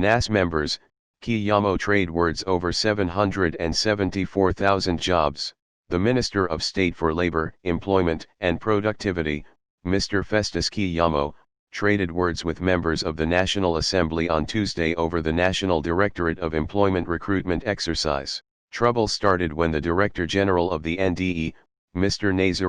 Nass members, Keyamo trade words over 774,000 jobs. The Minister of State for Labor, Employment, and Productivity, Mr. Festus Keyamo, traded words with members of the National Assembly on Tuesday over the National Directorate of Employment recruitment exercise. Trouble started when the Director General of the NDE, Mr. Nass,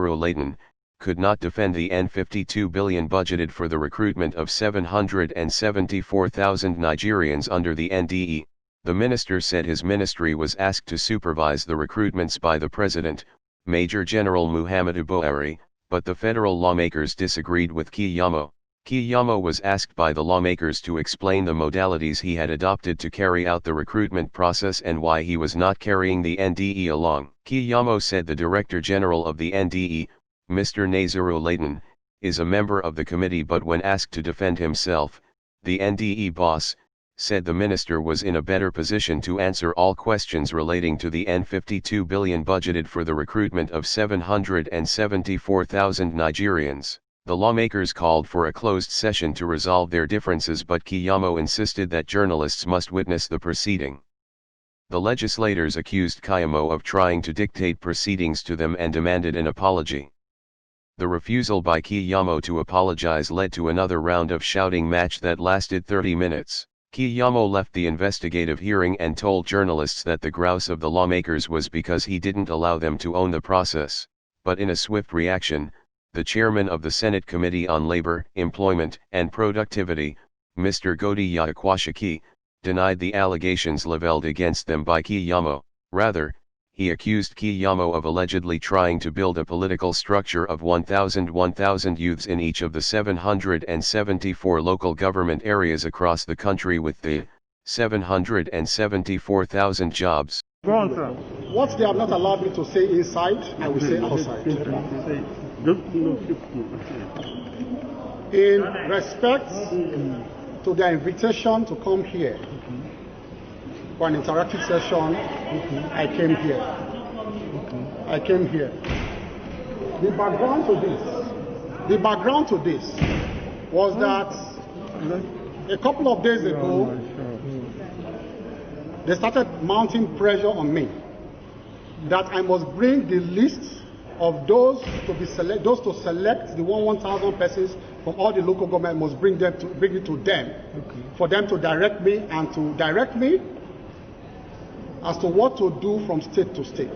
could not defend the N52 billion budgeted for the recruitment of 774,000 Nigerians under the NDE. The minister said his ministry was asked to supervise the recruitments by the President, Major General Muhammadu Buhari, but the federal lawmakers disagreed with Keyamo. Keyamo was asked by the lawmakers to explain the modalities he had adopted to carry out the recruitment process and why he was not carrying the NDE along. Keyamo said the Director General of the NDE, Mr. Nass, is a member of the committee, but when asked to defend himself, the NDE boss said the minister was in a better position to answer all questions relating to the N52 billion budgeted for the recruitment of 774,000 Nigerians. The lawmakers called for a closed session to resolve their differences, but Keyamo insisted that journalists must witness the proceeding. The legislators accused Keyamo of trying to dictate proceedings to them and demanded an apology. The refusal by Keyamo to apologize led to another round of shouting match that lasted 30 minutes. Keyamo left the investigative hearing and told journalists that the grouse of the lawmakers was because he didn't allow them to own the process, but in a swift reaction, the chairman of the Senate Committee on Labor, Employment, and Productivity, Mr. Godiya Akwashiki, denied the allegations leveled against them by Keyamo. Rather, he accused Keyamo of allegedly trying to build a political structure of 1,000 youths in each of the 774 local government areas across the country with the 774,000 jobs. Go on, sir. What they have not allowed me to say inside, I will say outside. In respect to their invitation to come here for an interactive session, I came here. The background to this was that a couple of days ago, they started mounting pressure on me that I must bring the list of those to select the 1,000 persons from all the local government, must bring it to them, for them to direct me and to direct me as to what to do from state to state.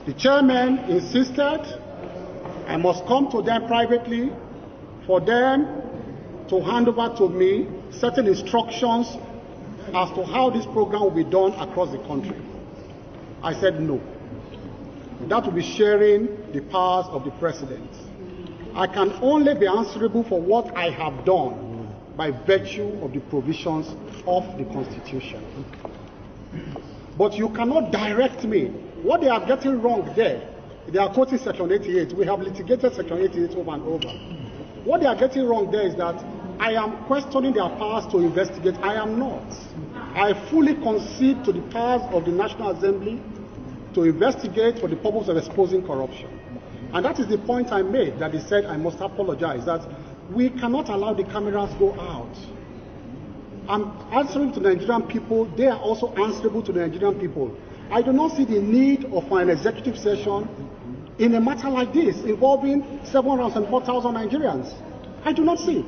The chairman insisted I must come to them privately for them to hand over to me certain instructions as to how this program will be done across the country. I said no. That will be sharing the powers of the president. I can only be answerable for what I have done by virtue of the provisions of the Constitution. But you cannot direct me. What they are getting wrong there, they are quoting Section 88. We have litigated Section 88 over and over. What they are getting wrong there is that I am questioning their powers to investigate. I am not. I fully concede to the powers of the National Assembly to investigate for the purpose of exposing corruption. And that is the point I made, that they said I must apologize, that we cannot allow the cameras go out. I'm answering to the Nigerian people. They are also answerable to the Nigerian people. I do not see the need of an executive session in a matter like this involving 704,000 Nigerians. I do not see.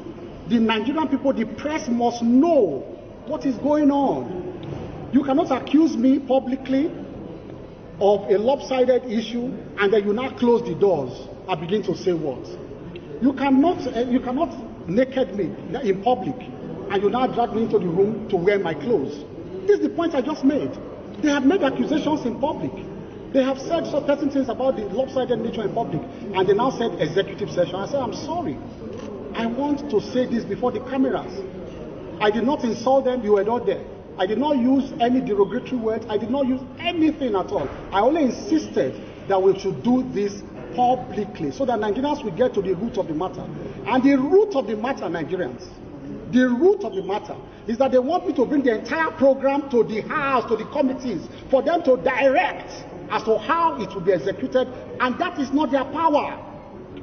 The Nigerian people, the press must know what is going on. You cannot accuse me publicly of a lopsided issue and then you now close the doors and begin to say what? You cannot naked me in public and you now drag me into the room to wear my clothes. This is the point I just made. They have made accusations in public. They have said certain things about the lopsided nature in public, and they now said executive session. I said, I'm sorry. I want to say this before the cameras. I did not insult them. You were not there. I did not use any derogatory words. I did not use anything at all. I only insisted that we should do this publicly so that Nigerians will get to the root of the matter. And the root of the matter, Nigerians, the root of the matter is that they want me to bring the entire program to the House, to the committees, for them to direct as to how it will be executed, and that is not their power.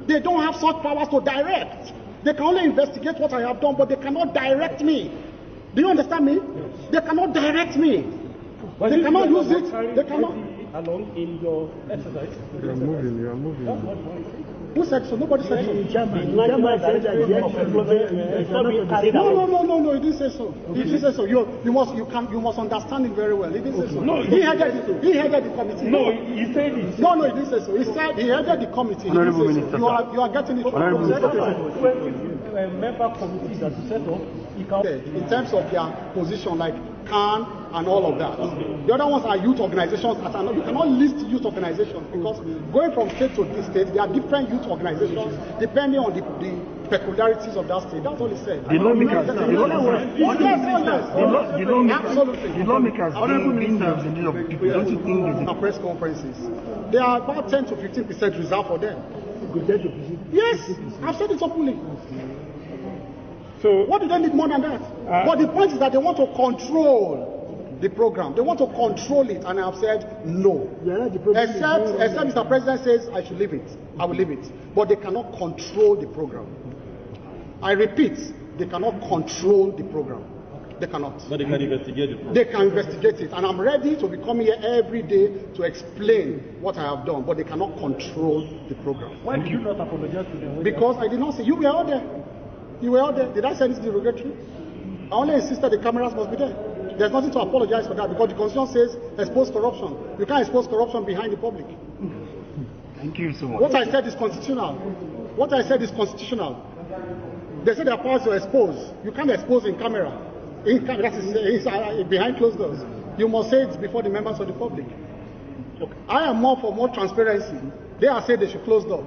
They don't have such powers to direct. They can only investigate what I have done, but they cannot direct me. Do you understand me? They cannot direct me. But they cannot use it. They cannot. Along in your exercise. You are moving. Who said so? Nobody said so. The chairman said that No, he didn't say so. He didn't say so. You must understand it very well. He didn't say so. No, he headed the committee. No, he said it. No, he didn't say so. He said he headed the committee. He didn't say so. You are getting it wrong. When a member committee that is set up, he can. In terms of their position, like CAN and all of that. The other ones are youth organizations. You cannot list youth organizations because going from state to this state, there are different youth organizations depending on the peculiarities of that state. That's all he said. The lawmakers, absolutely. the lawmakers being the leader of people, don't you think there's press conferences, there are about 10 to 15% reserved for them. Yes, I've said it openly. So what do they need more than that? But the point is that they want to control the program. They want to control it, and I have said no. Except Mr. President says I should leave it. I will leave it. But they cannot control the program. I repeat, they cannot control the program. They cannot. But they can investigate the program. They can investigate it, and I'm ready to be coming here every day to explain what I have done. But they cannot control the program. Why did you not apologize to them? Because I did not say you were out there. You were out there. Did I say this derogatory? I only insisted the cameras must be there. There's nothing to apologize for that because the Constitution says expose corruption. You can't expose corruption behind the public. Thank you so much. What I said is constitutional. What I said is constitutional. They said there are powers to expose. You can't expose in camera. That is behind closed doors. You must say it before the members of the public. Okay. I am more for more transparency. They are saying they should close door.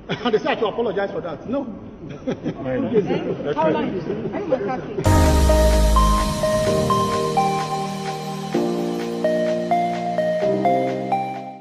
And they say I should apologize for that. No. How long?